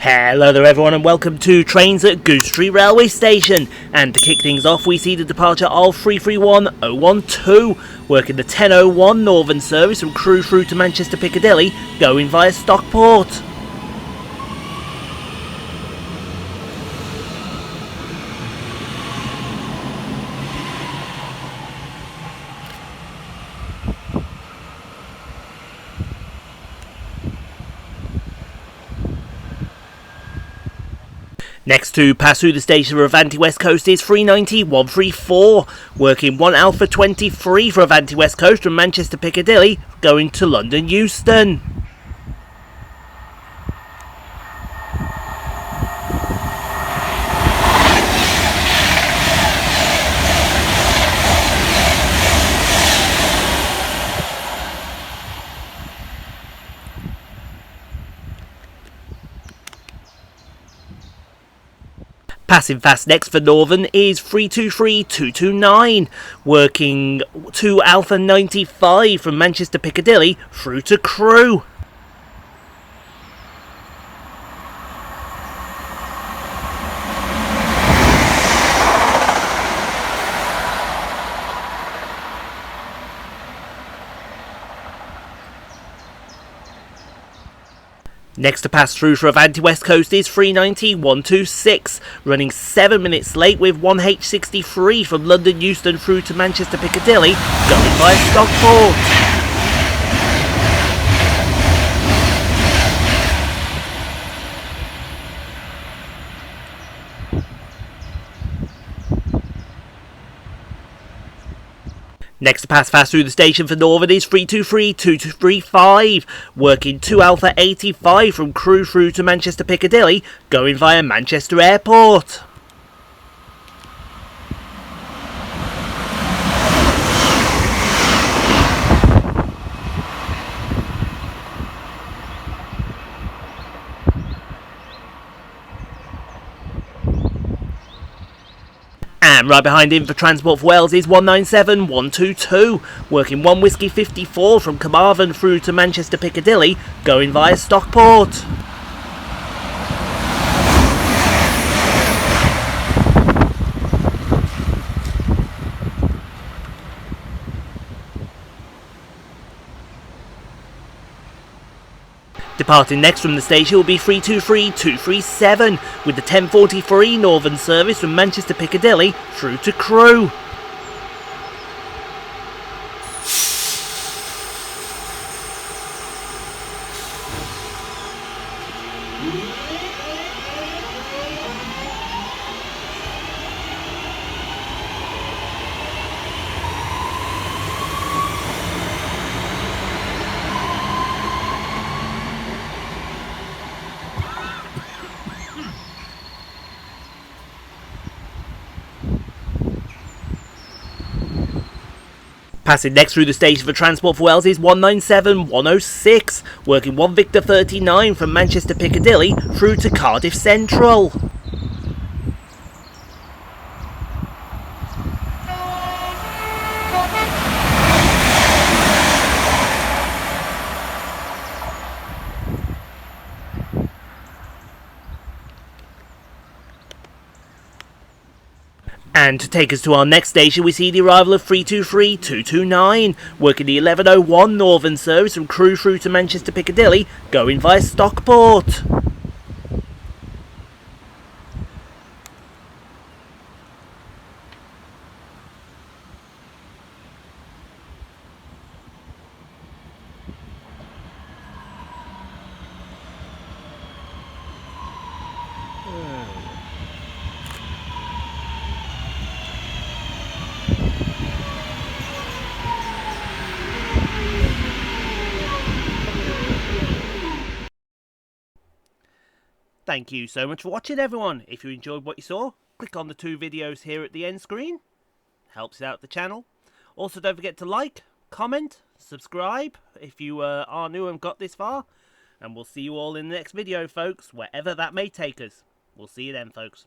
Hello there everyone and welcome to Trains at Goostrey Railway Station, and to kick things off we see the departure of 331012 working the 10:01 Northern service from Crewe through to Manchester Piccadilly going via Stockport. Next to pass through the station for Avanti West Coast is 390134, working 1 Alpha 23 for Avanti West Coast from Manchester Piccadilly, going to London Euston. Passing fast next for Northern is 323229, working 2 Alpha 95 from Manchester Piccadilly through to Crewe. Next to pass through for Avanti West Coast is 390126, running 7 minutes late with 1H63 from London Euston through to Manchester Piccadilly, going via Stockport. Next to pass fast through the station for Northern is 323235, working 2 Alpha 85 from Crewe through to Manchester Piccadilly, going via Manchester Airport. And right behind him for Transport for Wales is 197122, working 1 Whiskey 54 from Carmarthen through to Manchester Piccadilly, going via Stockport. Departing next from the station will be 323237 with the 10:43 Northern service from Manchester Piccadilly through to Crewe. Passing next through the station for Transport for Wales is 197106, working 1 Victor 39 from Manchester Piccadilly through to Cardiff Central. And to take us to our next station we see the arrival of 323229, working the 11:01 Northern service from Crewe through to Manchester Piccadilly, going via Stockport. Thank you so much for watching everyone. If you enjoyed what you saw, click on the 2 videos here at the end screen. Helps out the channel. Also don't forget to like, comment, subscribe if you are new and got this far. And we'll see you all in the next video folks, wherever that may take us. We'll see you then folks.